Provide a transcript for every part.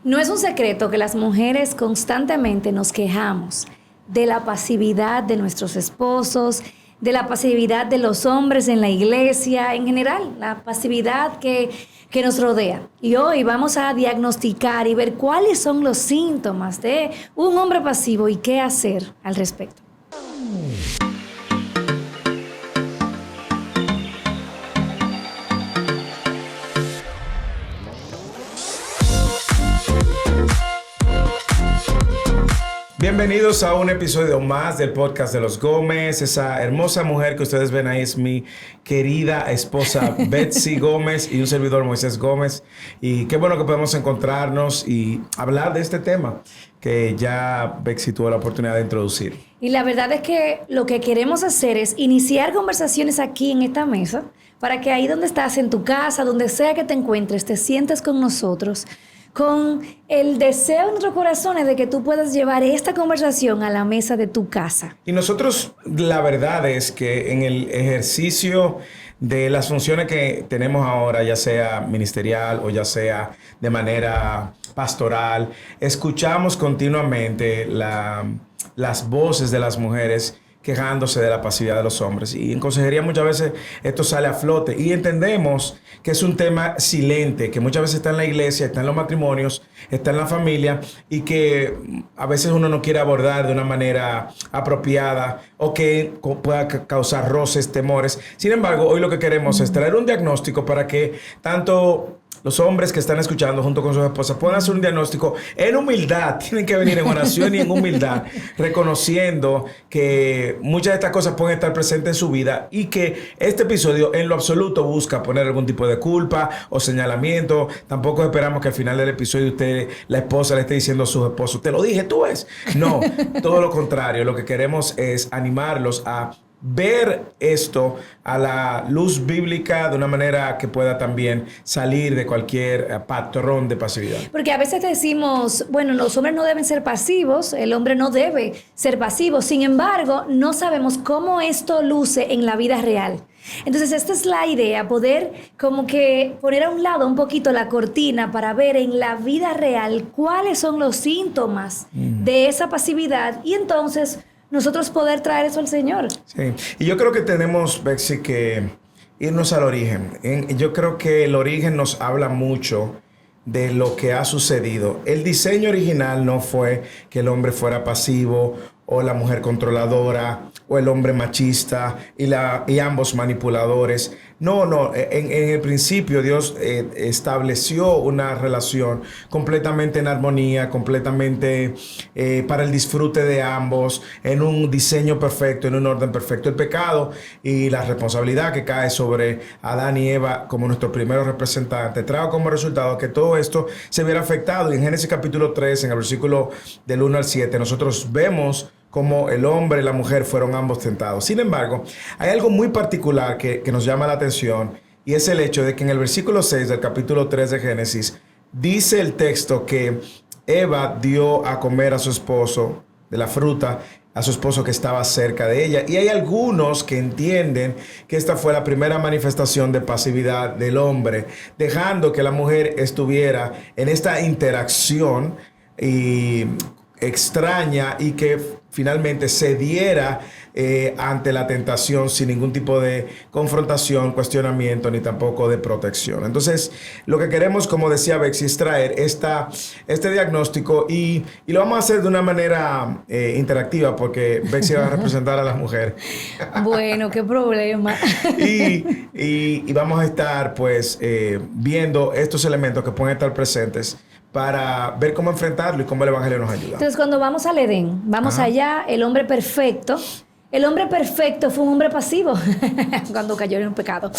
No es un secreto que las mujeres constantemente nos quejamos de la pasividad de nuestros esposos, de la pasividad de los hombres en la iglesia, en general, la pasividad que nos rodea. Y hoy vamos a diagnosticar y ver cuáles son los síntomas de un hombre pasivo y qué hacer al respecto. Bienvenidos a un episodio más del podcast de los Gómez. Esa hermosa mujer que ustedes ven ahí es mi querida esposa Betsy Gómez y un servidor Moisés Gómez. Y qué bueno que podemos encontrarnos y hablar de este tema que ya Betsy tuvo la oportunidad de introducir. Y la verdad es que lo que queremos hacer es iniciar conversaciones aquí en esta mesa para que ahí donde estás, en tu casa, donde sea que te encuentres, te sientes con nosotros, con el deseo en nuestros corazones de que tú puedas llevar esta conversación a la mesa de tu casa. Y nosotros, la verdad es que en el ejercicio de las funciones que tenemos ahora, ya sea ministerial o ya sea de manera pastoral, escuchamos continuamente las voces de las mujeres quejándose de la pasividad de los hombres. Y en consejería muchas veces esto sale a flote. Y entendemos que es un tema silente, que muchas veces está en la iglesia, está en los matrimonios, está en la familia, y que a veces uno no quiere abordar de una manera apropiada o que pueda causar roces, temores. Sin embargo, hoy lo que queremos es traer un diagnóstico para que tanto los hombres que están escuchando junto con sus esposas puedan hacer un diagnóstico en humildad. Tienen que venir en oración y en humildad, reconociendo que muchas de estas cosas pueden estar presentes en su vida y que este episodio en lo absoluto busca poner algún tipo de culpa o señalamiento. Tampoco esperamos que al final del episodio usted, la esposa, le esté diciendo a sus esposos, te lo dije, tú ves. No, todo lo contrario. Lo que queremos es animarlos a ver esto a la luz bíblica de una manera que pueda también salir de cualquier patrón de pasividad. Porque a veces decimos, bueno, los hombres no deben ser pasivos, el hombre no debe ser pasivo. Sin embargo, no sabemos cómo esto luce en la vida real. Entonces, esta es la idea, poder como que poner a un lado un poquito la cortina para ver en la vida real cuáles son los síntomas de esa pasividad y entonces nosotros poder traer eso al Señor. Sí, y yo creo que tenemos, Betsy, que irnos al origen. Yo creo que el origen nos habla mucho de lo que ha sucedido. El diseño original no fue que el hombre fuera pasivo o la mujer controladora o el hombre machista y ambos manipuladores. No. En el principio Dios estableció una relación completamente en armonía, completamente para el disfrute de ambos, en un diseño perfecto, en un orden perfecto. El pecado y la responsabilidad que cae sobre Adán y Eva como nuestros primeros representantes trajo como resultado que todo esto se viera afectado. Y en Génesis capítulo 3, en el versículo del 1 al 7, nosotros vemos como el hombre y la mujer fueron ambos tentados. Sin embargo, hay algo muy particular que nos llama la atención, y es el hecho de que en el versículo 6 del capítulo 3 de Génesis, dice el texto que Eva dio a comer a su esposo de la fruta, a su esposo que estaba cerca de ella. Y hay algunos que entienden que esta fue la primera manifestación de pasividad del hombre, dejando que la mujer estuviera en esta interacción extraña y que finalmente cediera ante la tentación sin ningún tipo de confrontación, cuestionamiento ni tampoco de protección. Entonces, lo que queremos, como decía Betsy, es traer este diagnóstico y lo vamos a hacer de una manera interactiva porque Betsy va a representar a la mujer. Bueno, qué problema. y vamos a estar pues viendo estos elementos que pueden estar presentes para ver cómo enfrentarlo y cómo el Evangelio nos ayuda. Entonces, cuando vamos al Edén, vamos allá, el hombre perfecto fue un hombre pasivo cuando cayó en un pecado.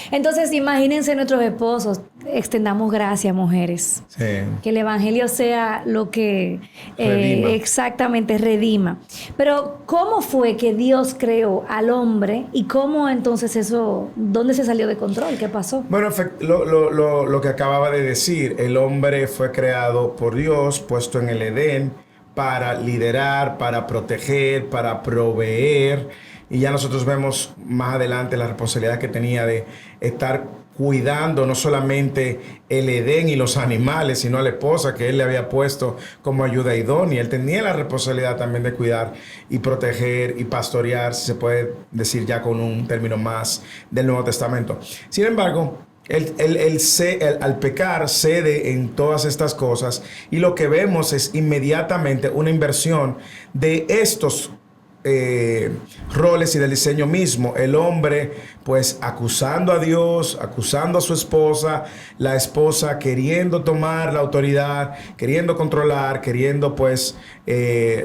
Entonces, imagínense nuestros esposos. Extendamos gracias, mujeres. Sí. Que el Evangelio sea lo que exactamente redima. Pero, ¿cómo fue que Dios creó al hombre? ¿Y cómo entonces eso, dónde se salió de control? ¿Qué pasó? Bueno, lo que acababa de decir, el hombre fue creado por Dios, puesto en el Edén, para liderar, para proteger, para proveer. Y ya nosotros vemos más adelante la responsabilidad que tenía de estar cuidando no solamente el Edén y los animales, sino a la esposa que él le había puesto como ayuda idónea. Él tenía la responsabilidad también de cuidar y proteger y pastorear, si se puede decir ya con un término más del Nuevo Testamento. Sin embargo, al pecar cede en todas estas cosas, y lo que vemos es inmediatamente una inversión de estos roles y del diseño mismo. El hombre pues acusando a Dios, acusando a su esposa, la esposa queriendo tomar la autoridad, queriendo controlar, queriendo pues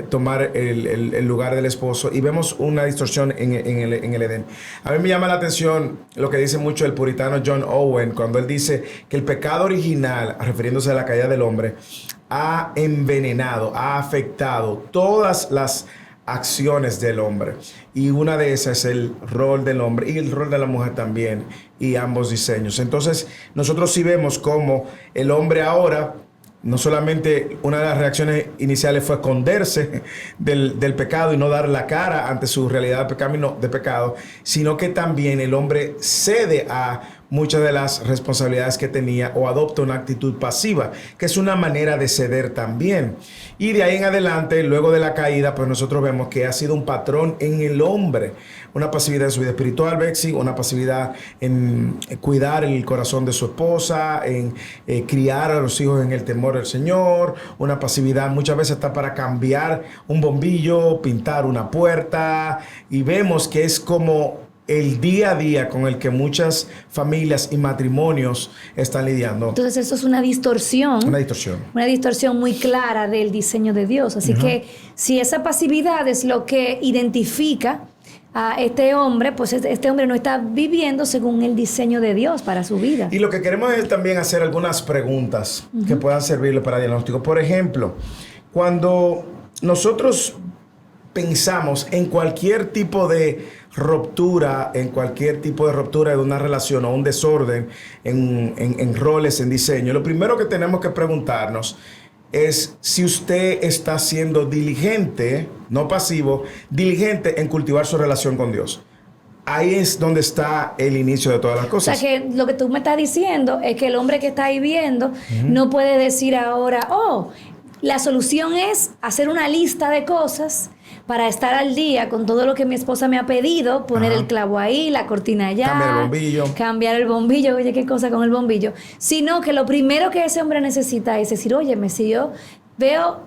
tomar el lugar del esposo, y vemos una distorsión en el Edén. A mí me llama la atención lo que dice mucho el puritano John Owen cuando él dice que el pecado original, refiriéndose a la caída del hombre, ha envenenado, ha afectado todas las acciones del hombre, y una de esas es el rol del hombre y el rol de la mujer también, y ambos diseños. Entonces nosotros sí vemos cómo el hombre ahora, no solamente una de las reacciones iniciales fue esconderse del pecado y no dar la cara ante su realidad de pecado, sino que también el hombre cede a muchas de las responsabilidades que tenía, o adopta una actitud pasiva, que es una manera de ceder también. Y de ahí en adelante, luego de la caída, pues nosotros vemos que ha sido un patrón en el hombre, una pasividad en su vida espiritual, Betsy, una pasividad en cuidar el corazón de su esposa, en criar a los hijos en el temor del Señor, una pasividad muchas veces está para cambiar un bombillo, pintar una puerta, y vemos que es como el día a día con el que muchas familias y matrimonios están lidiando. Entonces eso es una distorsión. Una distorsión. Una distorsión muy clara del diseño de Dios. Así que si esa pasividad es lo que identifica a este hombre, pues este hombre no está viviendo según el diseño de Dios para su vida. Y lo que queremos es también hacer algunas preguntas que puedan servirle para diagnóstico. Por ejemplo, cuando nosotros pensamos en cualquier tipo de ruptura, de una relación o un desorden en roles, en diseño, lo primero que tenemos que preguntarnos es si usted está siendo diligente, no pasivo, diligente en cultivar su relación con Dios. Ahí es donde está el inicio de todas las cosas. O sea, que lo que tú me estás diciendo es que el hombre que está ahí viendo no puede decir ahora, la solución es hacer una lista de cosas para estar al día con todo lo que mi esposa me ha pedido, poner el clavo ahí, la cortina allá, cambiar el bombillo, oye, qué cosa con el bombillo, sino que lo primero que ese hombre necesita es decir, óyeme, si yo veo,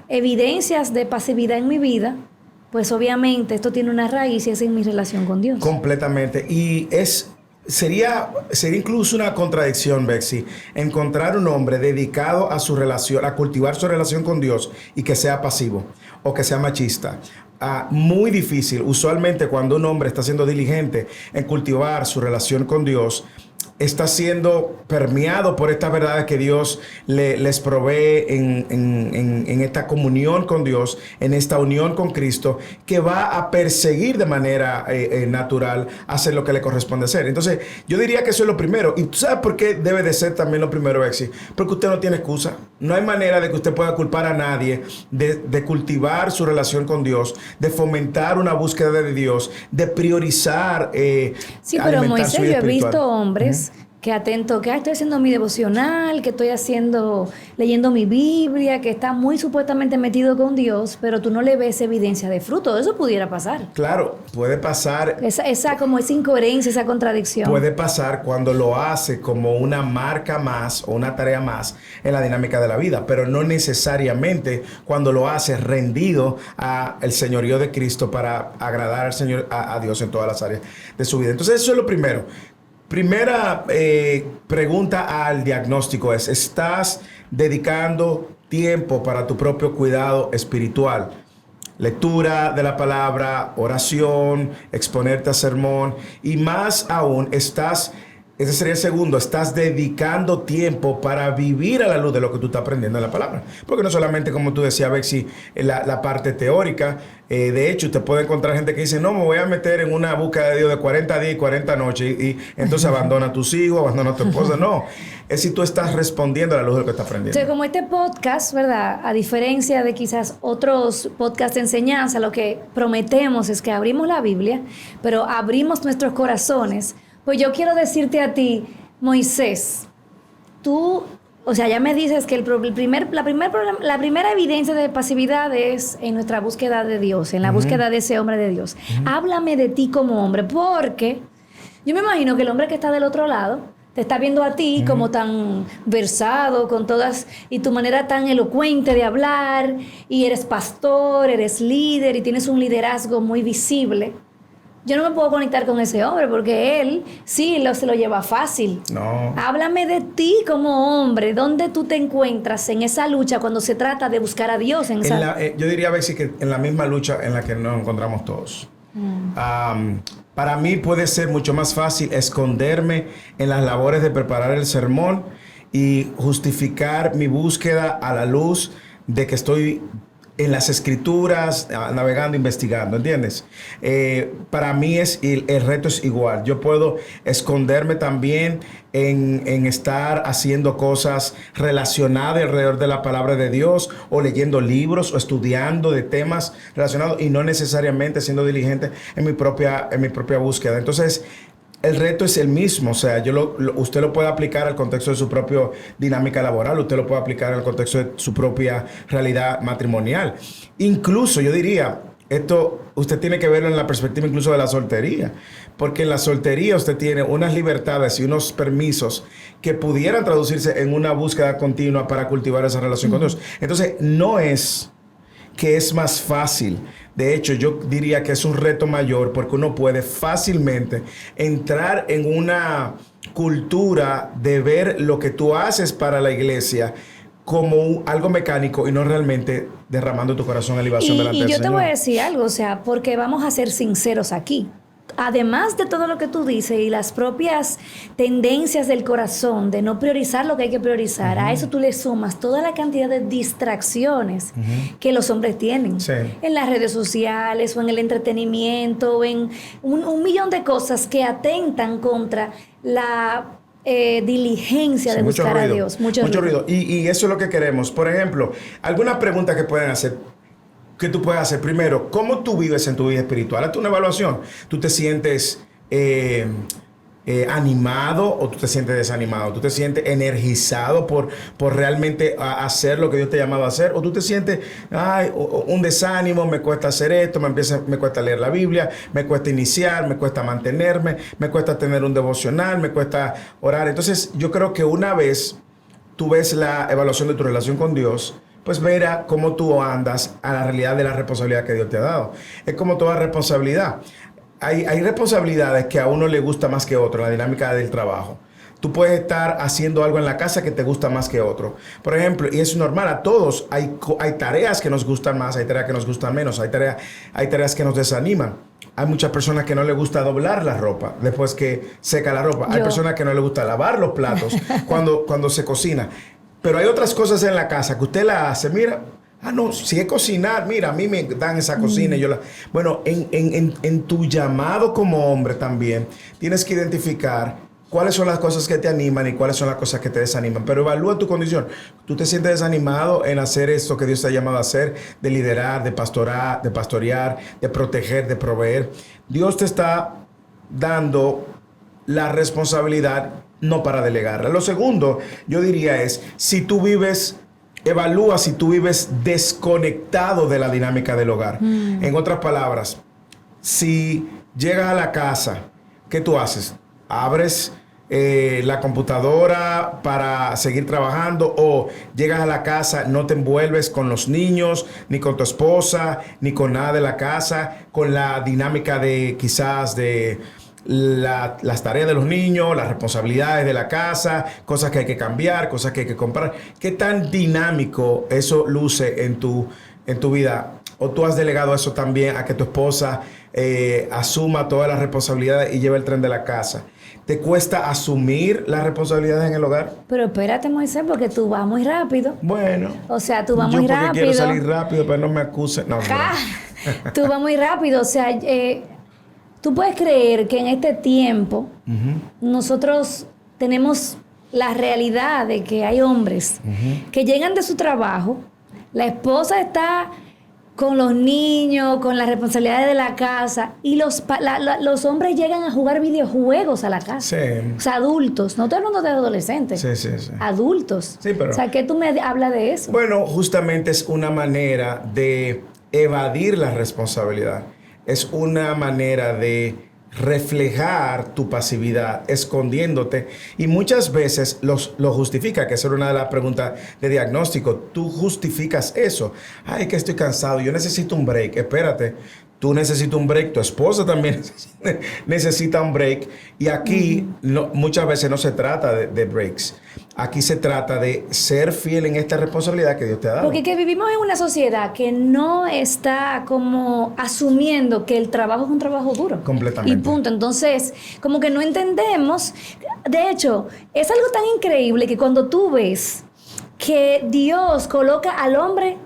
evidencias de pasividad en mi vida, pues obviamente esto tiene una raíz y es en mi relación con Dios. Completamente. Y sería incluso una contradicción, Betsy, encontrar un hombre dedicado a su relación, a cultivar su relación con Dios, y que sea pasivo o que sea machista. Muy difícil. Usualmente cuando un hombre está siendo diligente en cultivar su relación con Dios, está siendo permeado por estas verdades que Dios les provee en esta comunión con Dios, en esta unión con Cristo, que va a perseguir de manera natural hacer lo que le corresponde hacer. Entonces, yo diría que eso es lo primero. ¿Y tú sabes por qué debe de ser también lo primero, Betsy? Porque usted no tiene excusa. No hay manera de que usted pueda culpar a nadie de cultivar su relación con Dios, de fomentar una búsqueda de Dios, de priorizar sí, pero Moisés, yo he visto hombres que atento, que estoy haciendo mi devocional, que estoy leyendo mi Biblia, que está muy supuestamente metido con Dios, pero tú no le ves evidencia de fruto. Eso pudiera pasar. Claro, puede pasar. Esa incoherencia, esa contradicción. Puede pasar cuando lo hace como una marca más o una tarea más en la dinámica de la vida, pero no necesariamente cuando lo hace rendido al señorío de Cristo para agradar al Señor, a Dios en todas las áreas de su vida. Entonces eso es lo primero. Primera pregunta al diagnóstico es: ¿estás dedicando tiempo para tu propio cuidado espiritual? Lectura de la palabra, oración, exponerte a sermón, y más aún, ese sería el segundo, estás dedicando tiempo para vivir a la luz de lo que tú estás aprendiendo en la palabra. Porque no solamente, como tú decías, Betsy, la parte teórica. De hecho, usted puede encontrar gente que dice, no, me voy a meter en una búsqueda de Dios de 40 días y 40 noches, y entonces abandona a tus hijos, abandona a tu esposa. No, es si tú estás respondiendo a la luz de lo que estás aprendiendo. Entonces, como este podcast, ¿verdad? A diferencia de quizás otros podcasts de enseñanza, lo que prometemos es que abrimos la Biblia, pero abrimos nuestros corazones Pues yo quiero decirte a ti, Moisés, tú, o sea, ya me dices que la primera evidencia de pasividad es en nuestra búsqueda de Dios, en la búsqueda de ese hombre de Dios. Háblame de ti como hombre, porque yo me imagino que el hombre que está del otro lado te está viendo a ti como tan versado, con todas, y tu manera tan elocuente de hablar, y eres pastor, eres líder, y tienes un liderazgo muy visible. Yo no me puedo conectar con ese hombre porque él sí se lo lleva fácil. No. Háblame de ti como hombre. ¿Dónde tú te encuentras en esa lucha cuando se trata de buscar a Dios? Yo diría, Betsy, que en la misma lucha en la que nos encontramos todos. Para mí puede ser mucho más fácil esconderme en las labores de preparar el sermón y justificar mi búsqueda a la luz de que estoy en las escrituras, navegando, investigando, ¿entiendes? Para mí el reto es igual. Yo puedo esconderme también en estar haciendo cosas relacionadas alrededor de la palabra de Dios, o leyendo libros, o estudiando de temas relacionados, y no necesariamente siendo diligente en mi propia búsqueda. Entonces, el reto es el mismo, o sea, usted lo puede aplicar al contexto de su propia dinámica laboral, usted lo puede aplicar al contexto de su propia realidad matrimonial. Incluso, yo diría, esto usted tiene que verlo en la perspectiva incluso de la soltería, porque en la soltería usted tiene unas libertades y unos permisos que pudieran traducirse en una búsqueda continua para cultivar esa relación con Dios. Entonces, no es que es más fácil. De hecho, yo diría que es un reto mayor porque uno puede fácilmente entrar en una cultura de ver lo que tú haces para la iglesia como algo mecánico y no realmente derramando tu corazón en libación delante del Señor. Y yo te voy a decir algo, o sea, porque vamos a ser sinceros aquí. Además de todo lo que tú dices y las propias tendencias del corazón de no priorizar lo que hay que priorizar, a eso tú le sumas toda la cantidad de distracciones que los hombres tienen en las redes sociales o en el entretenimiento o en un millón de cosas que atentan contra la diligencia de buscar a Dios. Mucho ruido. Y eso es lo que queremos. Por ejemplo, alguna pregunta que pueden hacer, que tú puedes hacer. Primero, ¿cómo tú vives en tu vida espiritual? Hazte una evaluación. ¿Tú te sientes animado o tú te sientes desanimado? ¿Tú te sientes energizado por realmente hacer lo que Dios te ha llamado a hacer? ¿O tú te sientes, un desánimo, me cuesta hacer esto, me cuesta leer la Biblia, me cuesta iniciar, me cuesta mantenerme, me cuesta tener un devocional, me cuesta orar? Entonces, yo creo que una vez tú ves la evaluación de tu relación con Dios, pues verá cómo tú andas a la realidad de la responsabilidad que Dios te ha dado. Es como toda responsabilidad. Hay responsabilidades que a uno le gusta más que a otro, la dinámica del trabajo. Tú puedes estar haciendo algo en la casa que te gusta más que otro. Por ejemplo, y es normal, a todos hay tareas que nos gustan más, hay tareas que nos gustan menos, hay tareas que nos desaniman. Hay muchas personas que no les gusta doblar la ropa después que seca la ropa. Hay personas que no les gusta lavar los platos cuando se cocina. Pero hay otras cosas en la casa que usted la hace, mira, no, si es cocinar, mira, a mí me dan esa cocina y yo la... Bueno, en tu llamado como hombre también tienes que identificar cuáles son las cosas que te animan y cuáles son las cosas que te desaniman. Pero evalúa tu condición. ¿Tú te sientes desanimado en hacer esto que Dios te ha llamado a hacer? De liderar, de pastorear, de proteger, de proveer. Dios te está dando la responsabilidad, no para delegarla. Lo segundo, yo diría es, evalúa si tú vives desconectado de la dinámica del hogar. En otras palabras, si llegas a la casa, ¿qué tú haces? Abres la computadora para seguir trabajando, o llegas a la casa, no te envuelves con los niños, ni con tu esposa, ni con nada de la casa, con la dinámica de quizás de las tareas de los niños, las responsabilidades de la casa, cosas que hay que cambiar, cosas que hay que comprar. ¿Qué tan dinámico eso luce en tu vida? ¿O tú has delegado eso también a que tu esposa asuma todas las responsabilidades y lleve el tren de la casa? ¿Te cuesta asumir las responsabilidades en el hogar? Pero espérate, Moisés, porque tú vas muy rápido. Bueno. O sea, tú vas muy rápido. Yo porque quiero salir rápido, pero no me acusen. No. Tú vas muy rápido. O sea, tú puedes creer que en este tiempo nosotros tenemos la realidad de que hay hombres que llegan de su trabajo, la esposa está con los niños, con las responsabilidades de la casa, y los hombres llegan a jugar videojuegos a la casa. Sí. O sea, adultos, no estoy hablando de adolescentes. Sí. Adultos. Sí, pero... O sea, ¿qué tú me hablas de eso? Bueno, justamente es una manera de evadir la responsabilidad. Es una manera de reflejar tu pasividad, escondiéndote, y muchas veces lo justifica, que esa era una de las preguntas de diagnóstico. Tú justificas eso. Ay, que estoy cansado, yo necesito un break. Espérate, tú necesitas un break, tu esposa también necesita un break, y aquí muchas veces no se trata de breaks. Aquí se trata de ser fiel en esta responsabilidad que Dios te ha dado. Porque que vivimos en una sociedad que no está como asumiendo que el trabajo es un trabajo duro. Completamente. Y punto. Entonces, como que no entendemos. De hecho, es algo tan increíble que cuando tú ves que Dios coloca al hombre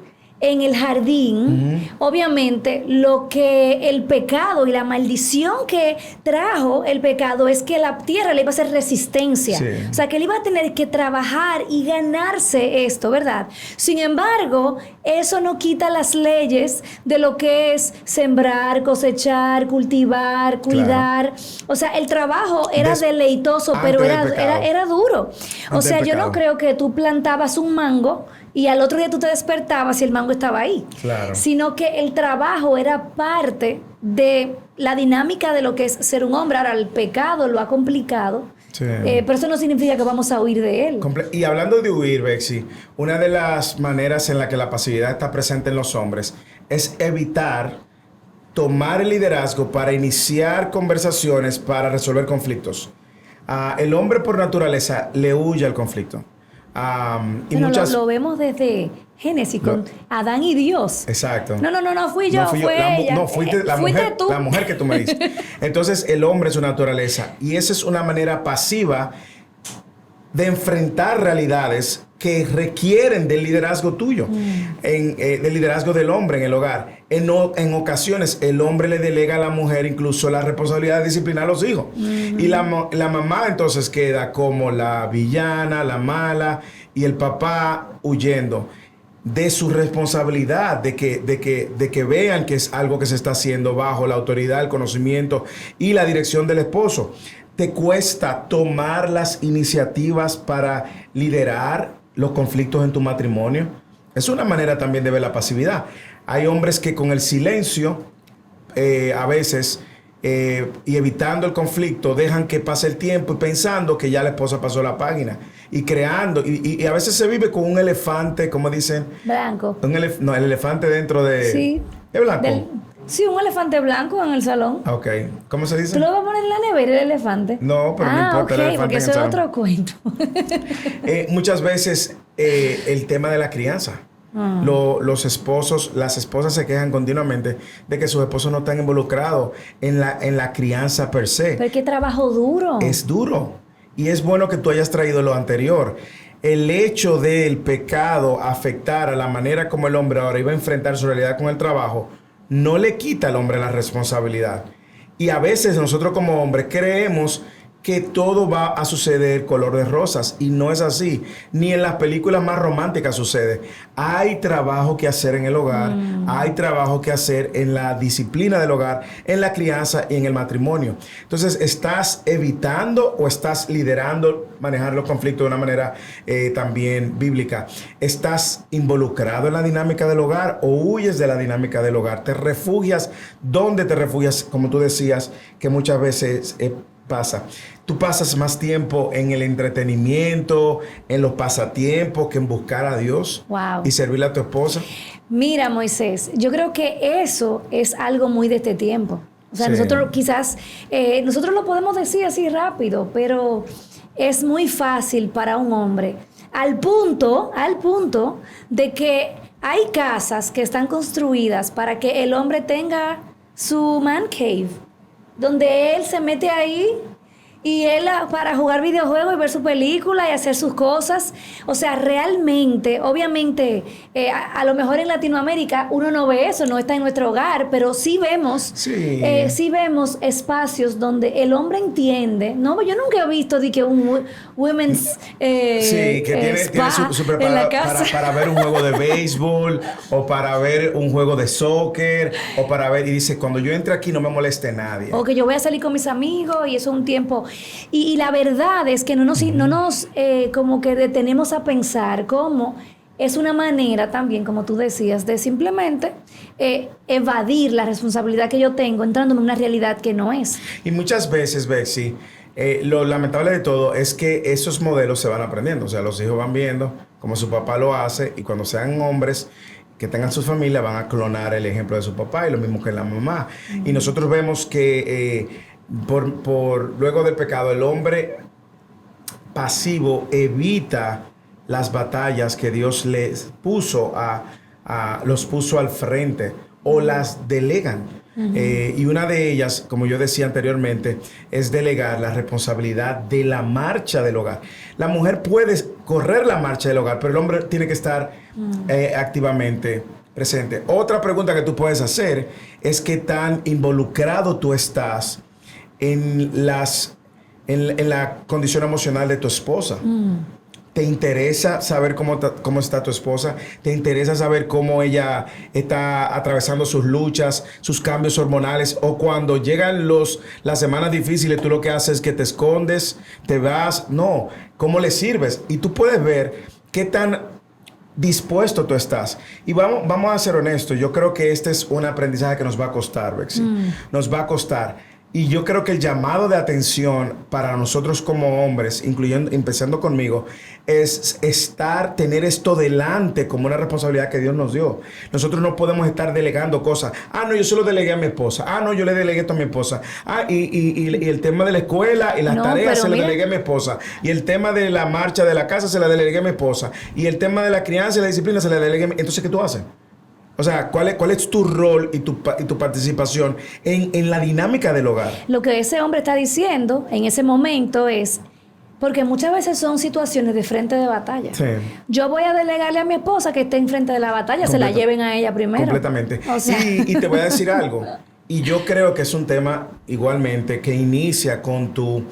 en el jardín, obviamente lo que el pecado y la maldición que trajo el pecado es que la tierra le iba a hacer resistencia. Sí. O sea, que él iba a tener que trabajar y ganarse esto, ¿verdad? Sin embargo, eso no quita las leyes de lo que es sembrar, cosechar, cultivar, cuidar. Claro. O sea, el trabajo era deleitoso, pero era duro. O sea, yo no creo que tú plantabas un mango y al otro día tú te despertabas y el mango estaba ahí. Claro. Sino que el trabajo era parte de la dinámica de lo que es ser un hombre. Ahora, el pecado lo ha complicado. Sí. Pero eso no significa que vamos a huir de él. Y hablando de huir, Bexy, una de las maneras en la que la pasividad está presente en los hombres es evitar tomar el liderazgo para iniciar conversaciones para resolver conflictos. El hombre por naturaleza le huye al conflicto. Y bueno, lo vemos desde Génesis con Adán y Dios. Exacto. No fui yo, fue ella. No, fuiste tú. La mujer que tú me diste. Entonces, el hombre es su naturaleza. Y esa es una manera pasiva de enfrentar realidades que requieren del liderazgo tuyo, del liderazgo del hombre en el hogar. En ocasiones, el hombre le delega a la mujer incluso la responsabilidad de disciplinar a los hijos. Y la mamá entonces queda como la villana, la mala, y el papá huyendo de su responsabilidad, de que vean que es algo que se está haciendo bajo la autoridad, el conocimiento y la dirección del esposo. ¿Te cuesta tomar las iniciativas para liderar los conflictos en tu matrimonio? Es una manera también de ver la pasividad. Hay hombres que con el silencio, a veces, y evitando el conflicto, dejan que pase el tiempo y pensando que ya la esposa pasó la página. Y creando, y a veces se vive con un elefante, como dicen. Blanco. No, el elefante dentro de... Sí. ¿Es blanco? Sí, un elefante blanco en el salón. Ok. ¿Cómo se dice? ¿Tú lo vas a poner en la nevera, el elefante? No, pero no importa, el elefante porque eso es otro cuento. Muchas veces el tema de la crianza. Los esposos, las esposas se quejan continuamente de que sus esposos no están involucrados en la crianza per se. Pero qué trabajo duro. Es duro. Y es bueno que tú hayas traído lo anterior. El hecho del pecado afectar a la manera como el hombre ahora iba a enfrentar su realidad con el trabajo no le quita al hombre la responsabilidad. Y a veces nosotros como hombres creemos que todo va a suceder color de rosas, y no es así. Ni en las películas más románticas sucede. Hay trabajo que hacer en el hogar, hay trabajo que hacer en la disciplina del hogar, en la crianza y en el matrimonio. Entonces, ¿estás evitando o estás liderando manejar los conflictos de una manera también bíblica? ¿Estás involucrado en la dinámica del hogar o huyes de la dinámica del hogar? ¿Te refugias? ¿Dónde te refugias? Como tú decías, que muchas veces pasa. Tú pasas más tiempo en el entretenimiento, en los pasatiempos, que en buscar a Dios. Wow. Y servirle a tu esposa. Mira, Moisés, yo creo que eso es algo muy de este tiempo. O sea, sí. Nosotros quizás, nosotros lo podemos decir así rápido, pero es muy fácil para un hombre. Al punto de que hay casas que están construidas para que el hombre tenga su man cave, donde él se mete ahí Y él para jugar videojuegos y ver su película y hacer sus cosas. O sea, realmente, obviamente, a lo mejor en Latinoamérica uno no ve eso, no está en nuestro hogar, pero sí vemos espacios donde el hombre entiende. No, yo nunca he visto de que un women's que tiene su en la casa. Para ver un juego de béisbol o para ver un juego de soccer o para ver, y dice, cuando yo entre aquí no me moleste nadie. O que yo voy a salir con mis amigos y eso es un tiempo. Y la verdad es que no nos como que detenemos a pensar cómo es una manera también, como tú decías, de simplemente evadir la responsabilidad que yo tengo entrando en una realidad que no es. Y muchas veces, Betsy, lo lamentable de todo es que esos modelos se van aprendiendo. O sea, los hijos van viendo cómo su papá lo hace y cuando sean hombres que tengan su familia van a clonar el ejemplo de su papá y lo mismo que la mamá. Y nosotros vemos que luego del pecado el hombre pasivo evita las batallas que Dios les puso los puso al frente o las delegan. Y una de ellas, como yo decía anteriormente, es delegar la responsabilidad de la marcha del hogar. La mujer puede correr la marcha del hogar, pero el hombre tiene que estar activamente presente. Otra pregunta que tú puedes hacer es qué tan involucrado tú estás en la condición emocional de tu esposa. ¿Te interesa saber cómo está tu esposa? ¿Te interesa saber cómo ella está atravesando sus luchas, sus cambios hormonales? O cuando llegan las semanas difíciles, tú lo que haces es que te escondes, te vas. No, ¿cómo le sirves? Y tú puedes ver qué tan dispuesto tú estás. Y vamos a ser honestos. Yo creo que este es un aprendizaje que nos va a costar, Betsy. Nos va a costar. Y yo creo que el llamado de atención para nosotros como hombres, empezando conmigo, es tener esto delante como una responsabilidad que Dios nos dio. Nosotros no podemos estar delegando cosas. No, yo solo delegué a mi esposa. No, yo le delegué esto a mi esposa. Y el tema de la escuela y las tareas se lo delegué a mi esposa. Y el tema de la marcha de la casa se la delegué a mi esposa. Y el tema de la crianza y la disciplina se la delegué a mi... Entonces, ¿qué tú haces? O sea, ¿cuál es tu rol y tu participación en la dinámica del hogar? Lo que ese hombre está diciendo en ese momento es, porque muchas veces son situaciones de frente de batalla. Sí. Yo voy a delegarle a mi esposa que esté enfrente de la batalla, se la lleven a ella primero. Completamente. O sea. Y te voy a decir algo. Y yo creo que es un tema igualmente que inicia con tu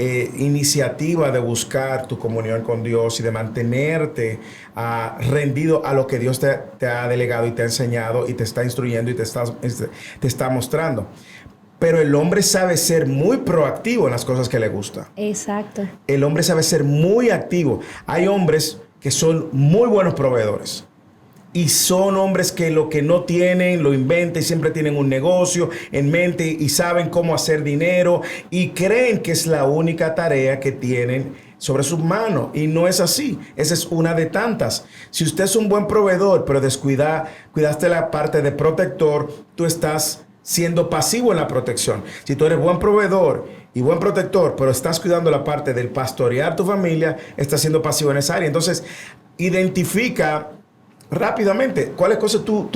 iniciativa de buscar tu comunión con Dios y de mantenerte rendido a lo que Dios te ha delegado y te ha enseñado y te está instruyendo y te está mostrando. Pero el hombre sabe ser muy proactivo en las cosas que le gusta. Exacto. El hombre sabe ser muy activo. Hay hombres que son muy buenos proveedores. Y son hombres que lo que no tienen, lo inventan y siempre tienen un negocio en mente y saben cómo hacer dinero y creen que es la única tarea que tienen sobre sus manos. Y no es así. Esa es una de tantas. Si usted es un buen proveedor, pero cuidaste la parte de protector, tú estás siendo pasivo en la protección. Si tú eres buen proveedor y buen protector, pero estás cuidando la parte del pastorear tu familia, estás siendo pasivo en esa área. Entonces, identifica rápidamente cuáles cosas tú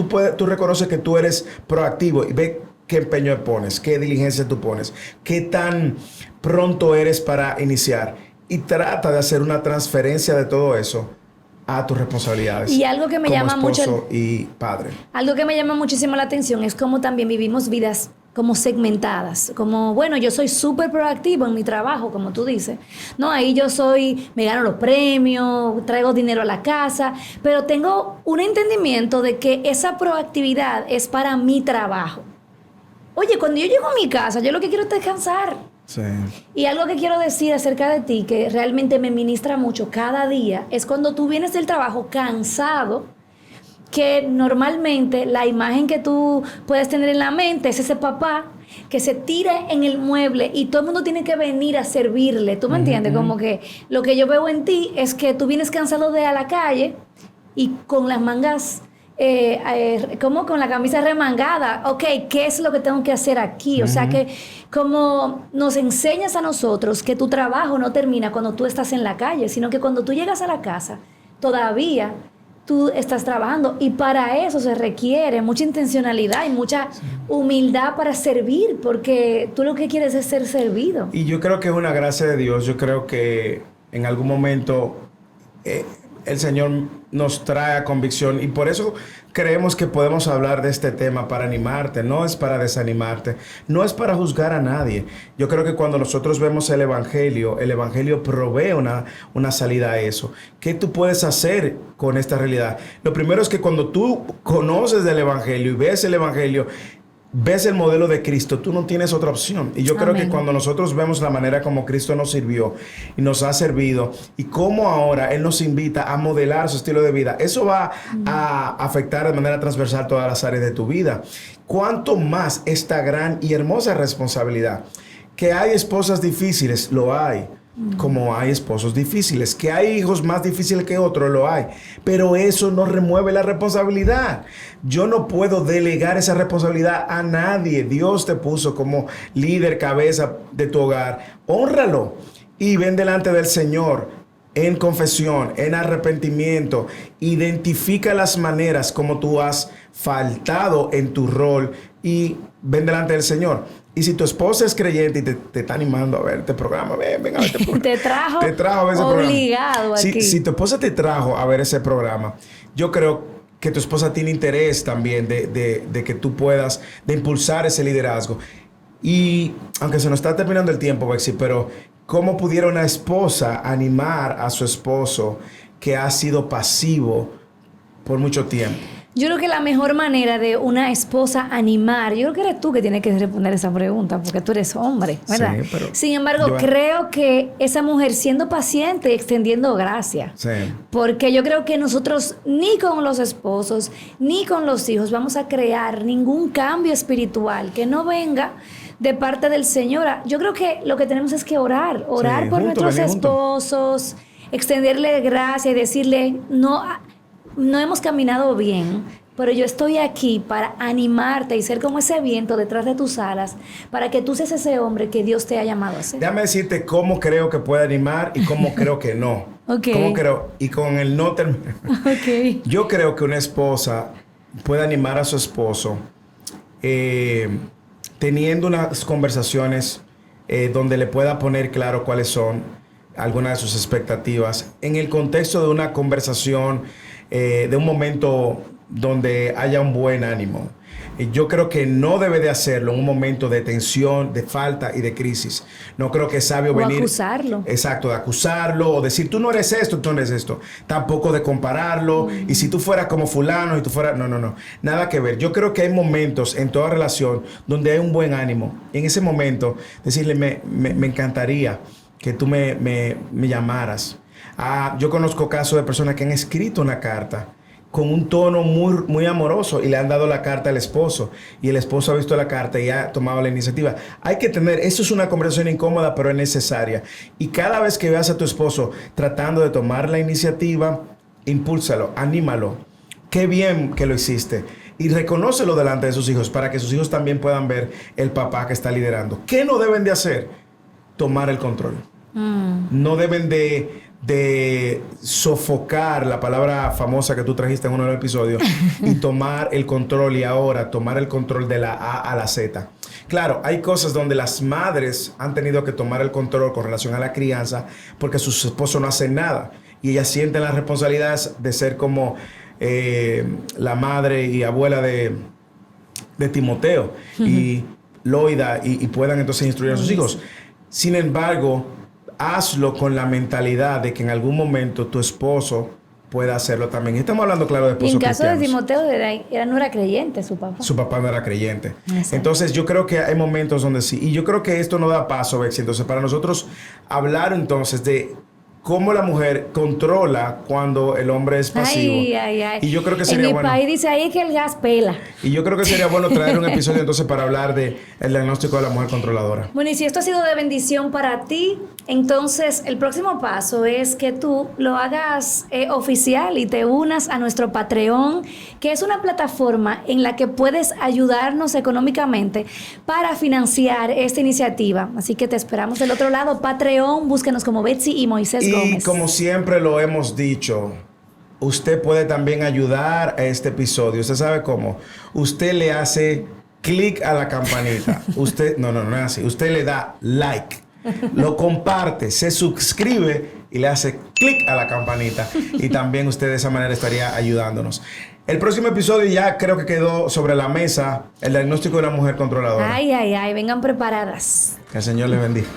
reconoces que tú eres proactivo y ve qué empeño pones, qué diligencia tú pones, qué tan pronto eres para iniciar y trata de hacer una transferencia de todo eso a tus responsabilidades. Y algo que me como llama esposo mucho y padre. Algo que me llama muchísimo la atención es cómo también vivimos vidas como segmentadas, como, bueno, yo soy súper proactivo en mi trabajo, como tú dices, no, ahí me gano los premios, traigo dinero a la casa, pero tengo un entendimiento de que esa proactividad es para mi trabajo. Oye, cuando yo llego a mi casa, yo lo que quiero es descansar. Sí. Y algo que quiero decir acerca de ti, que realmente me ministra mucho cada día, es cuando tú vienes del trabajo cansado, que normalmente la imagen que tú puedes tener en la mente es ese papá que se tira en el mueble y todo el mundo tiene que venir a servirle. ¿Tú me entiendes? Como que lo que yo veo en ti es que tú vienes cansado de a la calle y con las mangas, como con la camisa remangada. Ok, ¿qué es lo que tengo que hacer aquí? O sea que como nos enseñas a nosotros que tu trabajo no termina cuando tú estás en la calle, sino que cuando tú llegas a la casa, todavía tú estás trabajando. Y para eso se requiere mucha intencionalidad y mucha humildad para servir, porque tú lo que quieres es ser servido. Y yo creo que es una gracia de Dios. Yo creo que en algún momento el Señor nos trae a convicción, y por eso creemos que podemos hablar de este tema para animarte, no es para desanimarte, no es para juzgar a nadie. Yo creo que cuando nosotros vemos el Evangelio provee una salida a eso. ¿Qué tú puedes hacer con esta realidad? Lo primero es que cuando tú conoces del Evangelio y ves el Evangelio, ves el modelo de Cristo, tú no tienes otra opción. Y yo creo que cuando nosotros vemos la manera como Cristo nos sirvió y nos ha servido, y cómo ahora Él nos invita a modelar su estilo de vida, eso va a afectar de manera transversal todas las áreas de tu vida. Cuánto más esta gran y hermosa responsabilidad. Que hay esposas difíciles, lo hay. Como hay esposos difíciles, que hay hijos más difíciles que otros, lo hay, pero eso no remueve la responsabilidad. Yo no puedo delegar esa responsabilidad a nadie. Dios te puso como líder, cabeza de tu hogar. Hónralo y ven delante del Señor en confesión, en arrepentimiento. Identifica las maneras como tú has faltado en tu rol y ven delante del Señor. Y si tu esposa es creyente y te está animando a ver este programa, ven a ver este programa. te trajo a ver ese obligado programa. aquí. Si tu esposa te trajo a ver ese programa, yo creo que tu esposa tiene interés también de que tú puedas, de impulsar ese liderazgo. Y aunque se nos está terminando el tiempo, Bexy, pero ¿cómo pudiera una esposa animar a su esposo que ha sido pasivo por mucho tiempo? Yo creo que la mejor manera de una esposa animar, yo creo que eres tú que tienes que responder esa pregunta, porque tú eres hombre, ¿verdad? Sí, pero sin embargo, creo que esa mujer siendo paciente y extendiendo gracia. Sí. Porque yo creo que nosotros ni con los esposos, ni con los hijos vamos a crear ningún cambio espiritual que no venga de parte del Señor. Yo creo que lo que tenemos es que orar por nuestros esposos, extenderle gracia y decirle, no hemos caminado bien, pero yo estoy aquí para animarte y ser como ese viento detrás de tus alas, para que tú seas ese hombre que Dios te ha llamado a ser. Déjame decirte cómo creo que puede animar y cómo creo que no. Okay. Cómo creo, y con el no termino. Okay. Yo creo que una esposa puede animar a su esposo teniendo unas conversaciones donde le pueda poner claro cuáles son algunas de sus expectativas, en el contexto de una conversación, de un momento donde haya un buen ánimo. Yo creo que no debe de hacerlo en un momento de tensión, de falta y de crisis. No creo que es sabio venir... acusarlo. Exacto, de acusarlo o decir, tú no eres esto, tú no eres esto. Tampoco de compararlo. Y si tú fueras como fulano y tú fueras... No. Nada que ver. Yo creo que hay momentos en toda relación donde hay un buen ánimo. En ese momento, decirle, me encantaría que tú me llamaras. Yo conozco casos de personas que han escrito una carta con un tono muy, muy amoroso y le han dado la carta al esposo y el esposo ha visto la carta y ha tomado la iniciativa. Hay que tener, eso es una conversación incómoda, pero es necesaria. Y cada vez que veas a tu esposo tratando de tomar la iniciativa, impúlsalo, anímalo. Qué bien que lo hiciste. Y reconócelo delante de sus hijos para que sus hijos también puedan ver el papá que está liderando. ¿Qué no deben de hacer? Tomar el control. No deben de sofocar, la palabra famosa que tú trajiste en uno de los episodios, y tomar el control, y ahora tomar el control de la A a la Z. Claro, hay cosas donde las madres han tenido que tomar el control con relación a la crianza porque sus esposos no hacen nada y ellas sienten la responsabilidad de ser como la madre y abuela de Timoteo y Loida y puedan entonces instruir a sus hijos. Sin embargo, hazlo con la mentalidad de que en algún momento tu esposo pueda hacerlo también. Estamos hablando, claro, de esposos cristianos. En caso de Timoteo, no era creyente su papá. Su papá no era creyente. Exacto. Entonces, yo creo que hay momentos donde sí. Y yo creo que esto no da paso, Bexy. Entonces, para nosotros hablar entonces de cómo la mujer controla cuando el hombre es pasivo. Ay. Y yo creo que sería bueno. En mi país dice ahí que el gas pela. Y yo creo que sería bueno traer un episodio entonces para hablar de el diagnóstico de la mujer controladora. Bueno, y si esto ha sido de bendición para ti, entonces el próximo paso es que tú lo hagas oficial y te unas a nuestro Patreon, que es una plataforma en la que puedes ayudarnos económicamente para financiar esta iniciativa. Así que te esperamos del otro lado. Patreon, búsquenos como Betsy y Moisés Gómez. Y como siempre lo hemos dicho, usted puede también ayudar a este episodio. ¿Usted sabe cómo? Usted le hace clic a la campanita. Usted, no es así. Usted le da like, lo comparte, se suscribe y le hace clic a la campanita. Y también usted de esa manera estaría ayudándonos. El próximo episodio ya creo que quedó sobre la mesa el diagnóstico de una mujer controladora. Ay, vengan preparadas. Que el Señor les bendiga.